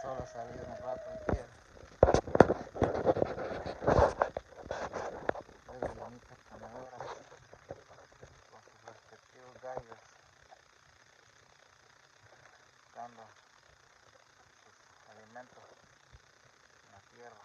solo salir un rato aquí. Hay bonitas ponedoras con sus respectivos gallos buscando sus alimentos en la tierra.